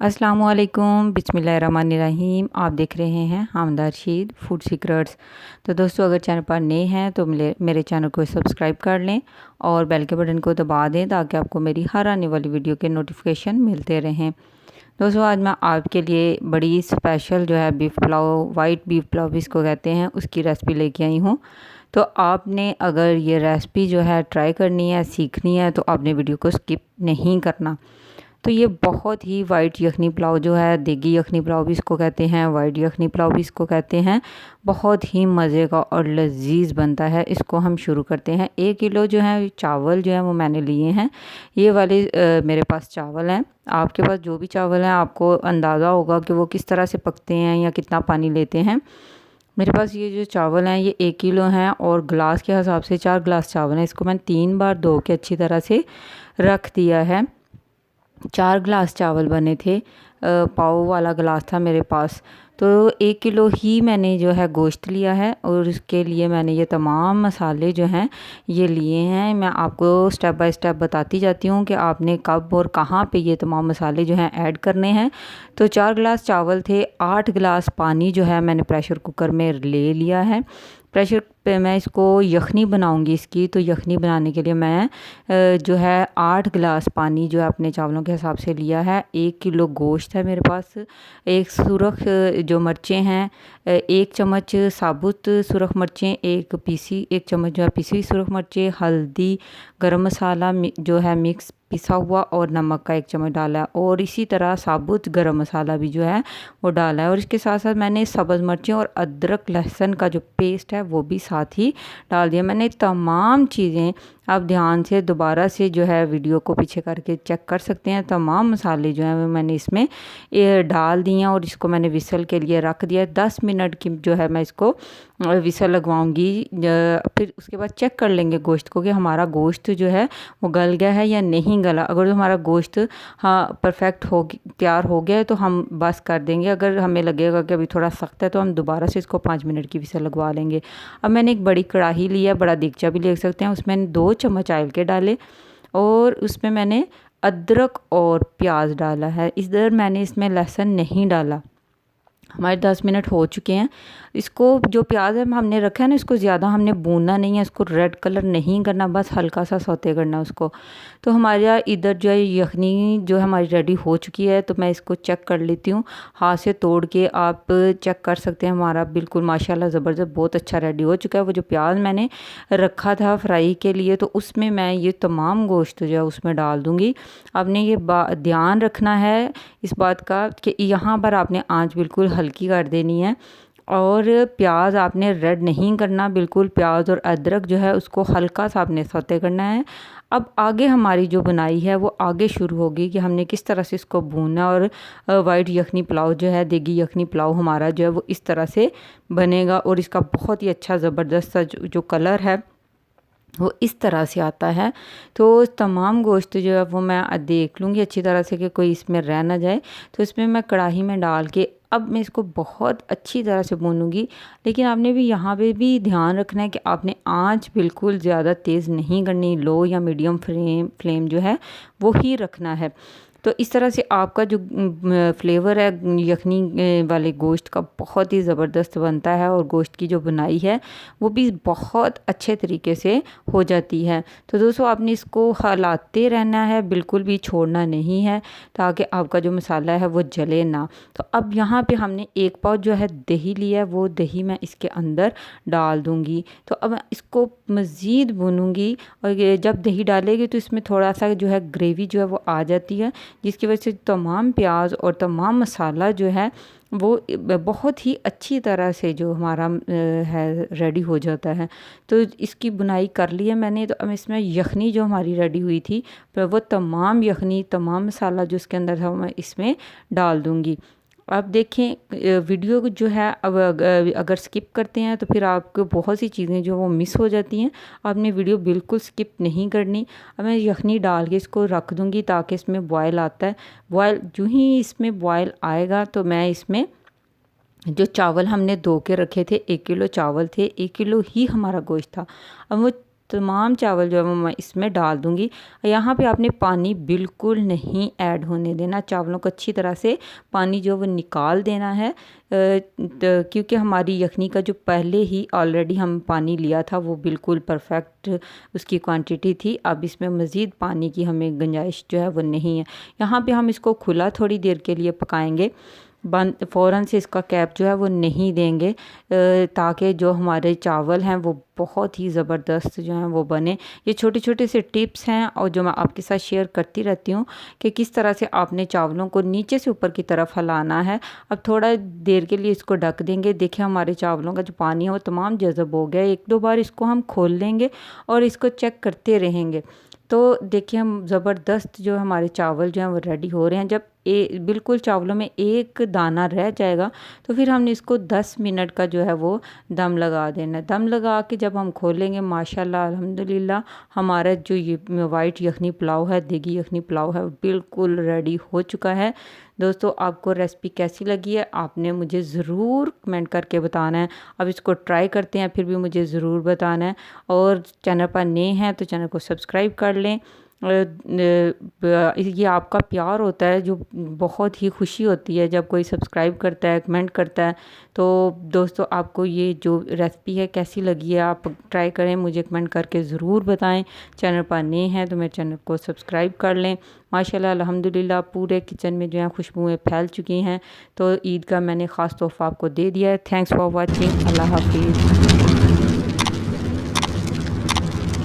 अस्सलामुअलैकुम बिस्मिल्लाहिर्रहमानिर्रहीम। आप देख रहे हैं हमदा रशीद फूड सीक्रेट्स। तो दोस्तों, अगर चैनल पर नए हैं तो मेरे चैनल को सब्सक्राइब कर लें और बेल के बटन को दबा दें ताकि आपको मेरी हर आने वाली वीडियो के नोटिफिकेशन मिलते रहें। दोस्तों, आज मैं आपके लिए बड़ी स्पेशल जो है beef pulao, white beef pulao इसको कहते हैं, उसकी रेसिपी लेके आई हूँ। तो आपने अगर ये रेसिपी जो है ट्राई करनी है, सीखनी है, तो आपने वीडियो को स्किप नहीं करना। तो ये बहुत ही वाइट यखनी पुलाव जो है, देगी यखनी पुलाव भी इसको कहते हैं, वाइट यखनी पुलाव भी इसको कहते हैं, बहुत ही मज़े का और लजीज बनता है। इसको हम शुरू करते हैं। 1 किलो जो है चावल जो है वो मैंने लिए हैं। ये वाले मेरे पास चावल हैं। आपके पास जो भी चावल हैं, आपको अंदाज़ा होगा कि वो किस तरह से पकते हैं या कितना पानी लेते हैं। मेरे पास ये जो चावल हैं ये 1 किलो हैं और गिलास के हिसाब से 4 गिलास चावल हैं। इसको मैंने 3 बार धो के अच्छी तरह से रख दिया है। 4 गिलास चावल बने थे। पाव वाला गिलास था मेरे पास। तो 1 किलो ही मैंने जो है गोश्त लिया है और उसके लिए मैंने ये तमाम मसाले जो हैं ये लिए हैं। मैं आपको स्टेप बाय स्टेप बताती जाती हूँ कि आपने कब और कहाँ पे ये तमाम मसाले जो हैं ऐड करने हैं। तो 4 गिलास चावल थे, 8 गिलास पानी जो है मैंने प्रेशर कुकर में ले लिया है। प्रेशर पे मैं इसको यखनी बनाऊंगी इसकी। तो यखनी बनाने के लिए मैं जो है 8 गिलास पानी जो है अपने चावलों के हिसाब से लिया है। 1 किलो गोश्त है मेरे पास। एक सुरख जो मिर्चें हैं, 1 चम्मच साबुत सुरख मिर्चें, एक चम्मच जो है पिसी हुई सुरख मिर्चें, हल्दी, गरम मसाला जो है मिक्स पिसा हुआ और नमक का 1 चम्मच डाला है और इसी तरह साबुत गरम मसाला भी जो है वो डाला है। और इसके साथ साथ मैंने सब्ज़ मिर्चें और अदरक लहसुन का जो पेस्ट है वो भी साथ ही डाल दिया। मैंने तमाम चीज़ें, आप ध्यान से दोबारा से जो है वीडियो को पीछे करके चेक कर सकते हैं, तमाम मसाले जो हैं वो मैंने इसमें डाल दिए हैं और इसको मैंने विसल के लिए रख दिया। 10 मिनट की जो है मैं इसको विसल लगवाऊंगी। फिर उसके बाद चेक कर लेंगे गोश्त को कि हमारा गोश्त जो है वो गल गया है या नहीं गला। अगर हमारा गोश्त परफेक्ट हो तैयार हो गया है तो हम बस कर देंगे। अगर हमें लगेगा कि अभी थोड़ा सख्त है तो हम दोबारा से इसको 5 मिनट की विसल लगवा लेंगे। अब मैंने एक बड़ी कढ़ाई ली है, बड़ा देगचा भी ले सकते हैं, उसमें 2 चम्मच ऑयल के डाले और उसमें मैंने अदरक और प्याज डाला है। इधर मैंने इसमें लहसुन नहीं डाला। हमारे 10 मिनट हो चुके हैं। इसको जो प्याज है हमने रखा है ना, इसको ज़्यादा हमने भूनना नहीं है, इसको रेड कलर नहीं करना, बस हल्का सा सौते करना उसको। तो हमारा इधर जो है यखनी जो है हमारी रेडी हो चुकी है। तो मैं इसको चेक कर लेती हूँ, हाथ से तोड़ के आप चेक कर सकते हैं। हमारा बिल्कुल माशाल्लाह ज़बरदस्त बहुत अच्छा रेडी हो चुका है। वो जो प्याज मैंने रखा था फ्राई के लिए, तो उसमें मैं ये तमाम गोश्त जो है उसमें डाल दूँगी। आपने ये ध्यान रखना है इस बात का कि यहाँ पर आपने आँच बिल्कुल हल्की कर देनी है और प्याज आपने रेड नहीं करना बिल्कुल। प्याज और अदरक जो है उसको हल्का सा आपने सौते करना है। अब आगे हमारी जो बनाई है वो आगे शुरू होगी कि हमने किस तरह से इसको भूनना। और वाइट यखनी पुलाव जो है, देगी यखनी पुलाव हमारा जो है वो इस तरह से बनेगा और इसका बहुत ही अच्छा ज़बरदस्त सा जो कलर है वो इस तरह से आता है। तो तमाम गोश्त जो है वो मैं देख लूँगी अच्छी तरह से कि कोई इसमें रह ना जाए। तो इसमें मैं कढ़ाई में डाल के अब मैं इसको बहुत अच्छी तरह से भूनूंगी। लेकिन आपने भी यहाँ पे भी ध्यान रखना है कि आपने आंच बिल्कुल ज़्यादा तेज़ नहीं करनी, लो या मीडियम फ्लेम जो है वो ही रखना है। तो इस तरह से आपका जो फ्लेवर है यखनी वाले गोश्त का बहुत ही ज़बरदस्त बनता है और गोश्त की जो बुनाई है वो भी बहुत अच्छे तरीके से हो जाती है। तो दोस्तों, आपने इसको हिलाते रहना है, बिल्कुल भी छोड़ना नहीं है ताकि आपका जो मसाला है वो जले ना। तो अब यहाँ पे हमने 1 पाव जो है दही लिया है, वो दही मैं इसके अंदर डाल दूँगी। तो अब इसको मज़ीद भूनूँगी और जब दही डालेगी तो इसमें थोड़ा सा जो है ग्रेवी जो है वो आ जाती है, जिसकी वजह से तमाम प्याज और तमाम मसाला जो है वो बहुत ही अच्छी तरह से जो हमारा है रेडी हो जाता है। तो इसकी बुनाई कर ली है मैंने। तो अब इसमें यखनी जो हमारी रेडी हुई थी वो तमाम यखनी, तमाम मसाला जो इसके अंदर था मैं इसमें डाल दूँगी। आप देखें वीडियो को जो है, अब अगर स्किप करते हैं तो फिर आपको बहुत सी चीज़ें जो वो मिस हो जाती हैं। आपने वीडियो बिल्कुल स्किप नहीं करनी। अब मैं यखनी डाल के इसको रख दूँगी ताकि इसमें बॉयल आता है। बॉयल जो ही इसमें बॉयल आएगा तो मैं इसमें जो चावल हमने धो के रखे थे, 1 किलो चावल थे, 1 किलो ही हमारा गोश्त था। अब वो तमाम चावल जो है वो मैं इसमें डाल दूँगी। यहाँ पे आपने पानी बिल्कुल नहीं ऐड होने देना, चावलों को अच्छी तरह से पानी जो वो निकाल देना है, क्योंकि हमारी यखनी का जो पहले ही ऑलरेडी हम पानी लिया था वो बिल्कुल परफेक्ट उसकी क्वांटिटी थी। अब इसमें मज़ीद पानी की हमें गुंजाइश जो है वो नहीं है। यहाँ पे हम इसको खुला थोड़ी देर के लिए पकाएंगे, बंद फ़ौरन से इसका कैप जो है वो नहीं देंगे, ताकि जो हमारे चावल हैं वो बहुत ही ज़बरदस्त जो हैं वो बने। ये छोटे छोटे से टिप्स हैं और जो मैं आपके साथ शेयर करती रहती हूँ कि किस तरह से आपने चावलों को नीचे से ऊपर की तरफ हिलाना है। अब थोड़ा देर के लिए इसको ढक देंगे। देखिए हमारे चावलों का जो पानी है वो तमाम जज़ब हो गया। एक दो बार इसको हम खोल लेंगे और इसको चेक करते रहेंगे। तो देखिए हम ज़बरदस्त जो हमारे चावल जो हैं वो रेडी हो रहे हैं। जब बिल्कुल चावलों में एक दाना रह जाएगा तो फिर हमने इसको 10 मिनट का जो है वो दम लगा देना है। दम लगा के जब हम खोलेंगे माशाल्लाह अल्हम्दुलिल्लाह हमारा जो ये वाइट यखनी पुलाव है, देगी यखनी पुलाव है, बिल्कुल रेडी हो चुका है। दोस्तों आपको रेसिपी कैसी लगी है आपने मुझे ज़रूर कमेंट करके बताना है। अब इसको ट्राई करते हैं फिर भी मुझे ज़रूर बताना है। और चैनल पर नए हैं तो चैनल को सब्सक्राइब कर लें। ये आपका प्यार होता है, जो बहुत ही खुशी होती है जब कोई सब्सक्राइब करता है, कमेंट करता है। तो दोस्तों आपको ये जो रेसिपी है कैसी लगी है आप ट्राई करें, मुझे कमेंट करके ज़रूर बताएं। चैनल पर नए हैं तो मेरे चैनल को सब्सक्राइब कर लें। माशाल्लाह अल्हम्दुलिल्लाह पूरे किचन में जो है खुशबुएँ फैल चुकी हैं। तो ईद का मैंने ख़ास तोहफ़ा आपको दे दिया है। Thanks for watching. अल्लाह हाफिज़।